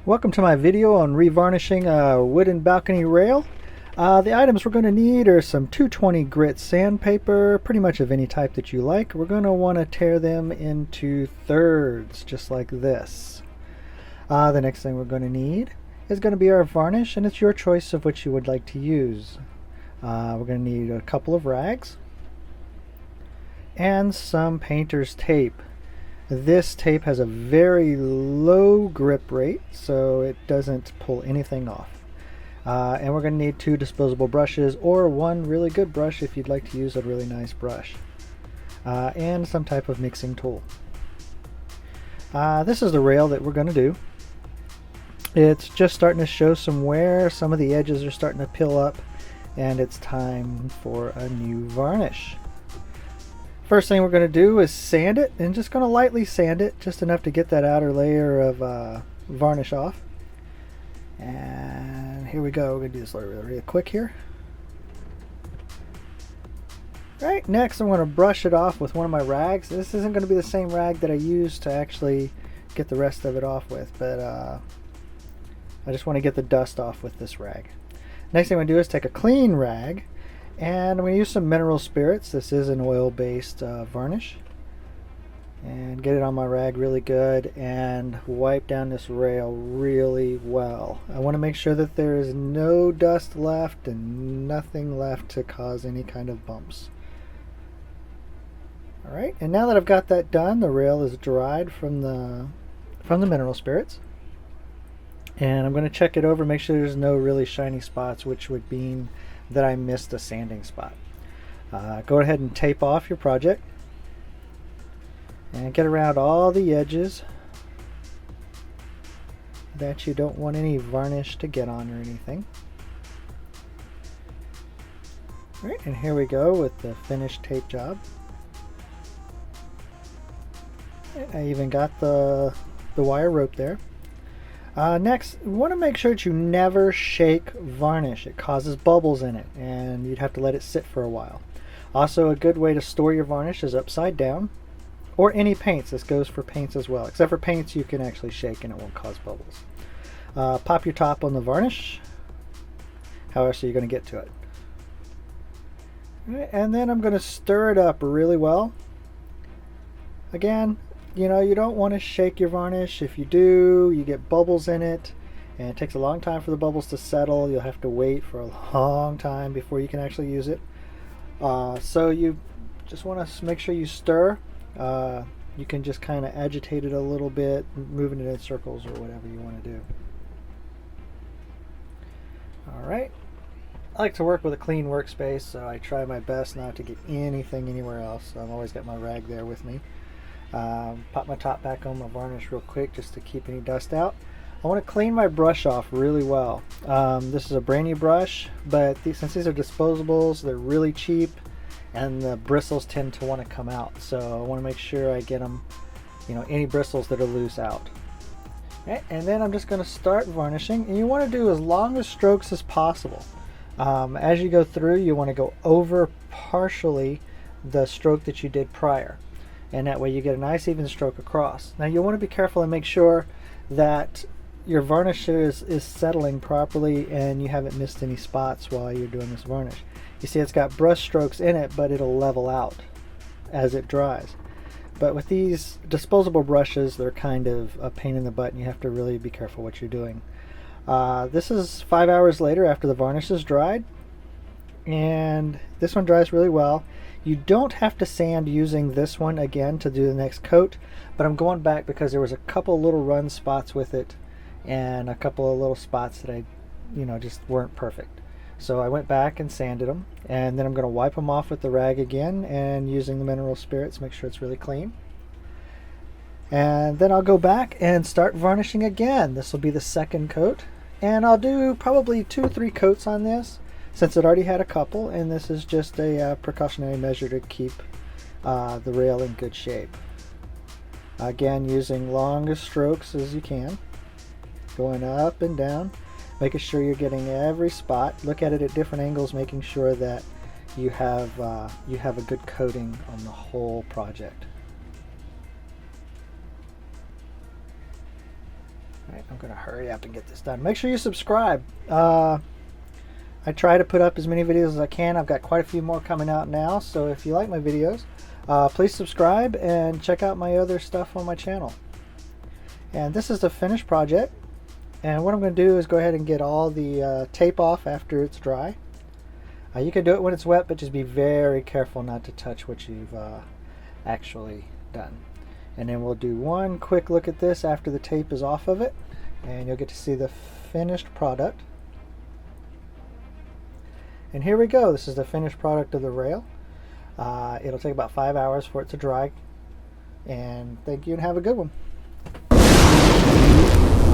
Welcome to my video on revarnishing a wooden balcony rail. The items we're going to need are some 220 grit sandpaper, pretty much of any type that you like. We're going to want to tear them into thirds, just like this. The next thing we're going to need is going to be our varnish, and it's your choice of which you would like to use. We're going to need a couple of rags and some painter's tape. This tape has a very low grip rate, so it doesn't pull anything off. And we're going to need 2 disposable brushes, or one really good brush if you'd like to use a really nice brush. And some type of mixing tool. This is the rail that we're going to do. It's just starting to show some wear, some of the edges are starting to peel up, and it's time for a new varnish. First thing we're going to do is sand it, and just going to lightly sand it, just enough to get that outer layer of varnish off. And here we go. We're going to do this really quick here. Right, next I'm going to brush it off with one of my rags. This isn't going to be the same rag that I used to actually get the rest of it off with, but I just want to get the dust off with this rag. Next thing I'm going to do is take a clean rag, and I'm going to use some mineral spirits. This is an oil-based varnish. And get it on my rag really good and wipe down this rail really well. I want to make sure that there is no dust left and nothing left to cause any kind of bumps. Alright, and now that I've got that done, the rail is dried from the mineral spirits. And I'm going to check it over, make sure there's no really shiny spots, which would mean that I missed a sanding spot. Go ahead and tape off your project and get around all the edges that you don't want any varnish to get on or anything. Alright, and here we go with the finished tape job. I even got the wire rope there. Next, you want to make sure that you never shake varnish. It causes bubbles in it, and you'd have to let it sit for a while. Also, a good way to store your varnish is upside down, or any paints. This goes for paints as well. Except for paints, you can actually shake and it won't cause bubbles. Pop your top on the varnish. How else are you going to get to it? And then I'm going to stir it up really well. Again, you know, you don't want to shake your varnish. If you do, you get bubbles in it, and it takes a long time for the bubbles to settle. You'll have to wait for a long time before you can actually use it. So you just want to make sure you stir. You can just kind of agitate it a little bit, moving it in circles or whatever you want to do. Alright, I like to work with a clean workspace, so I try my best not to get anything anywhere else. So I've always got my rag there with me. Pop my top back on my varnish real quick just to keep any dust out. I want to clean my brush off really well. This is a brand new brush, but since these are disposables, they're really cheap, and the bristles tend to want to come out. So I want to make sure I get them, you know, any bristles that are loose out. Okay, and then I'm just going to start varnishing, and you want to do as long as strokes as possible. As you go through, you want to go over partially the stroke that you did prior, and that way you get a nice even stroke across. Now you want to be careful and make sure that your varnish is settling properly and you haven't missed any spots while you're doing this varnish. You see it's got brush strokes in it, but it'll level out as it dries. But with these disposable brushes, they're kind of a pain in the butt, and you have to really be careful what you're doing. This is 5 hours later after the varnish is dried, and this one dries really well. You don't have to sand using this one again to do the next coat, but I'm going back because there was a couple little run spots with it and a couple of little spots that just weren't perfect. So I went back and sanded them, and then I'm going to wipe them off with the rag again and using the mineral spirits, make sure it's really clean. And then I'll go back and start varnishing again. This will be the second coat, and I'll do probably 2-3 coats on this, since it already had a couple, and this is just a precautionary measure to keep the rail in good shape. Again, using longest strokes as you can, going up and down, making sure you're getting every spot. Look at it at different angles, making sure that you have a good coating on the whole project. Right, I'm going to hurry up and get this done. Make sure you subscribe. I try to put up as many videos as I can. I've got quite a few more coming out now, so if you like my videos, please subscribe and check out my other stuff on my channel. And this is the finished project, and what I'm going to do is go ahead and get all the tape off after it's dry. You can do it when it's wet, but just be very careful not to touch what you've actually done. And then we'll do one quick look at this after the tape is off of it, and you'll get to see the finished product. And here we go. This is the finished product of the rail. It'll take about 5 hours for it to dry. And thank you and have a good one.